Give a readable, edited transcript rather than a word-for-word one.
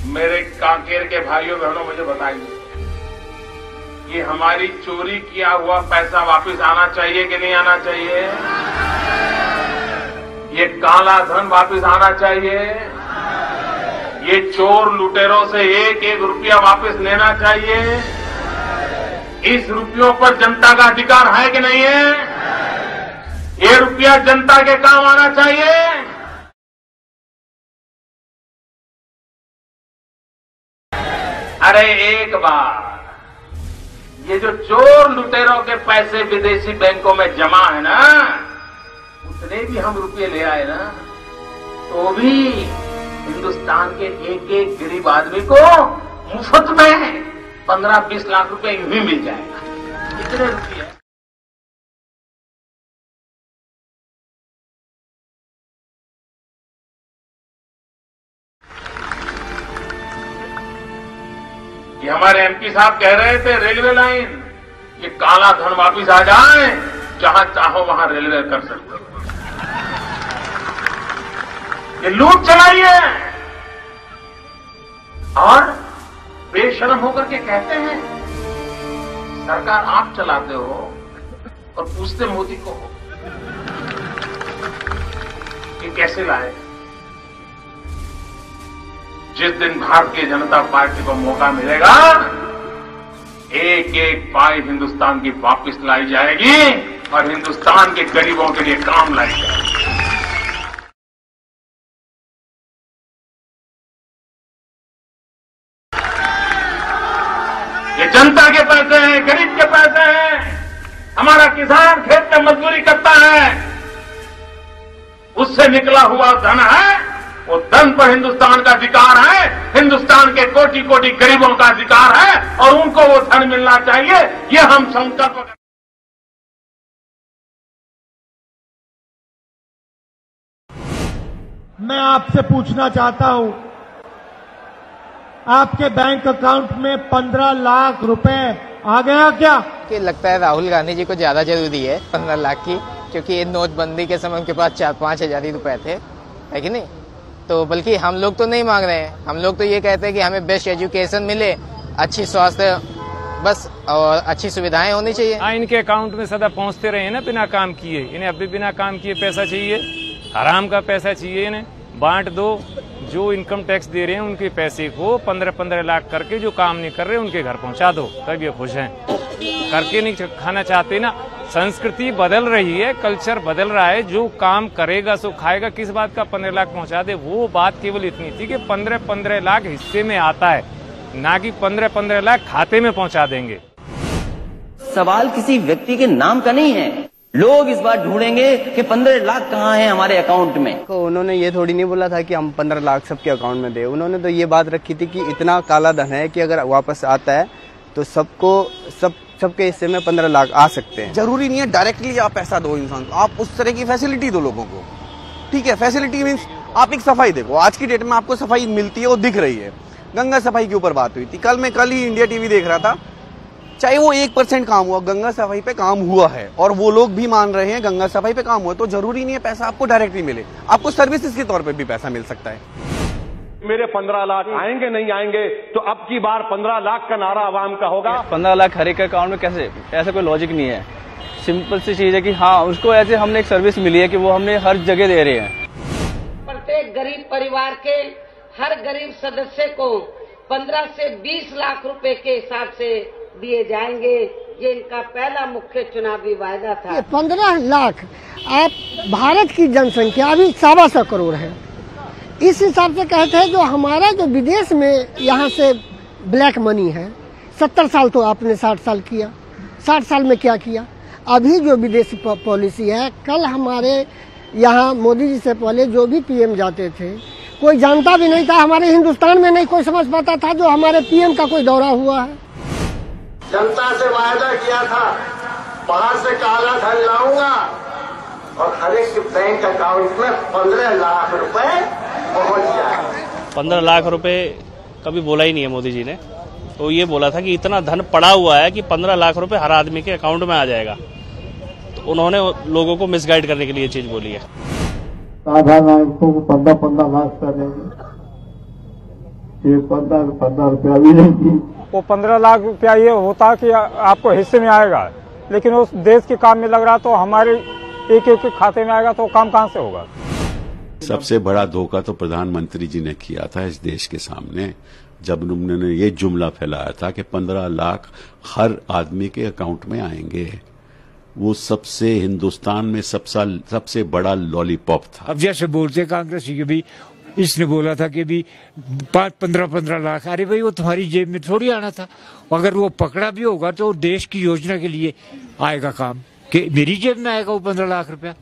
मेरे कांकेर के भाइयों बहनों मुझे बताइए, ये हमारी चोरी किया हुआ पैसा वापस आना चाहिए कि नहीं आना चाहिए? ये काला धन वापस आना चाहिए? ये चोर लुटेरों से एक एक रुपया वापस लेना चाहिए? इस रुपयों पर जनता का अधिकार है कि नहीं है? ये रुपया जनता के काम आना चाहिए? अरे एक बार ये जो चोर लुटेरों के पैसे विदेशी बैंकों में जमा है ना, उतने भी हम रुपये ले आए ना, तो भी हिंदुस्तान के एक एक गरीब आदमी को मुफ्त में 15-20 लाख रुपए यूं ही मिल जाएगा। इतने रुपये ये हमारे एमपी साहब कह रहे थे, रेलवे लाइन, ये काला धन वापिस आ जाए, जहां चाहो वहां रेलवे कर सकते हो। ये लूट चलाइए और बेशर्म होकर के कहते हैं सरकार आप चलाते हो और पूछते मोदी को कि कैसे लाए। जिस दिन भारतीय जनता पार्टी को मौका मिलेगा, एक एक पाई हिंदुस्तान की वापस लाई जाएगी और हिंदुस्तान के गरीबों के लिए काम लाई जाएगी। ये जनता के पैसे हैं, गरीब के पैसे हैं। हमारा किसान खेत में मजदूरी करता है, उससे निकला हुआ धन है, वो धन पर हिंदुस्तान का अधिकार है, हिंदुस्तान के कोटि कोटि गरीबों का अधिकार है और उनको वो धन मिलना चाहिए। ये हम संकल्प करते हैं। मैं आपसे पूछना चाहता हूं, आपके बैंक अकाउंट में 15 लाख रुपए आ गया क्या? कि लगता है राहुल गांधी जी को ज्यादा जरूरी है 15 लाख की, क्योंकि नोटबंदी के समय उनके पास 4-5 हजार ही रुपए थे, है कि नहीं? तो बल्कि हम लोग तो नहीं मांग रहे हैं, हम लोग तो ये कहते हैं कि हमें बेस्ट एजुकेशन मिले, अच्छी स्वास्थ्य, बस, और अच्छी सुविधाएं होनी चाहिए। इनके अकाउंट में सदा पहुंचते रहे ना बिना काम किए। इन्हें अभी बिना काम किए पैसा चाहिए, हराम का पैसा चाहिए। इन्हें बांट दो, जो इनकम टैक्स दे रहे हैं उनके पैसे को 15-15 लाख करके जो काम नहीं कर रहे उनके घर पहुंचा दो, तब ये खुश हैं। करके नहीं खाना चाहते ना। संस्कृति बदल रही है, कल्चर बदल रहा है, जो काम करेगा सो खाएगा। किस बात का 15 लाख पहुंचा दे? वो बात केवल इतनी थी कि 15-15 लाख हिस्से में आता है, ना कि 15-15 लाख खाते में पहुंचा देंगे। सवाल किसी व्यक्ति के नाम का नहीं है। लोग इस बार ढूंढेंगे कि 15 लाख कहाँ हैं हमारे अकाउंट में। तो उन्होंने ये थोड़ी नहीं बोला था कि हम 15 लाख सबके अकाउंट में दे। उन्होंने तो ये बात रखी थी कि इतना काला धन है कि अगर वापस आता है तो सबके हिस्से में 15 लाख आ सकते हैं। जरूरी नहीं है डायरेक्टली आप पैसा दो इंसान को, आप उस तरह की फैसिलिटी दो लोगों को। ठीक है, फैसिलिटी मीन्स आप एक सफाई देखो, आज की डेट में आपको सफाई मिलती है, वो दिख रही है। गंगा सफाई के ऊपर बात हुई थी, कल ही इंडिया टीवी देख रहा था, चाहे वो 1% काम हुआ, गंगा सफाई पे काम हुआ है और वो लोग भी मान रहे हैं गंगा सफाई पे काम हुआ। तो जरूरी नहीं है पैसा आपको डायरेक्टली मिले, आपको सर्विसेज के तौर पे भी पैसा मिल सकता है। मेरे 15 लाख आएंगे नहीं आएंगे, तो अब की बार 15 लाख का नारा आवाम का होगा। 15 लाख हर एक अकाउंट में कैसे? ऐसा कोई लॉजिक नहीं है। सिंपल सी चीज है कि हाँ, उसको ऐसे हमने एक सर्विस मिली है कि वो हमने हर जगह दे रहे हैं। प्रत्येक गरीब परिवार के हर गरीब सदस्य को 15 से 20 लाख रुपए के हिसाब से दिए जाएंगे। ये इनका पहला मुख्य चुनावी वायदा था। 15 लाख, आप भारत की जनसंख्या अभी 125 करोड़ है, इस हिसाब से कहते हैं जो हमारा जो विदेश में यहाँ से ब्लैक मनी है, 70 साल तो आपने 60 साल किया, 60 साल में क्या किया? अभी जो विदेशी पॉलिसी है, कल हमारे यहाँ मोदी जी से पहले जो भी पीएम जाते थे, कोई जानता भी नहीं था, हमारे हिंदुस्तान में नहीं कोई समझ पाता था जो हमारे पीएम का कोई दौरा हुआ है। जनता से वायदा किया था, बाहर से काला धन लाऊंगा और हर एक बैंक अकाउंट में 15 लाख रुपए पहुंच जाए। 15 लाख रुपए कभी बोला ही नहीं है मोदी जी ने। तो ये बोला था कि इतना धन पड़ा हुआ है कि 15 लाख रुपए हर आदमी के अकाउंट में आ जाएगा। तो उन्होंने लोगों को मिसगाइड करने के लिए ये चीज बोली है। साधारण नागरिकों को 15-15 लाख रुपए देंगे, ये 15 रुपया भी नहीं थी। वो 15 लाख रुपया ये होता कि आपको हिस्से में आएगा, लेकिन उस देश के काम में लग रहा तो हमारे एक एक खाते में आएगा, तो काम कहाँ से होगा। सबसे बड़ा धोखा तो प्रधानमंत्री जी ने किया था इस देश के सामने, जब उन्होंने ये जुमला फैलाया था कि 15 लाख हर आदमी के अकाउंट में आएंगे। वो सबसे हिंदुस्तान में सबसे बड़ा लॉलीपॉप था। अब जैसे बोलते कांग्रेस के भी, इसने बोला था कि भी 15 लाख, अरे भाई वो तुम्हारी जेब में थोड़ी आना था। अगर वो पकड़ा भी होगा तो देश की योजना के लिए आएगा काम, कि मेरी जेब में आएगा वो 15 लाख रुपया।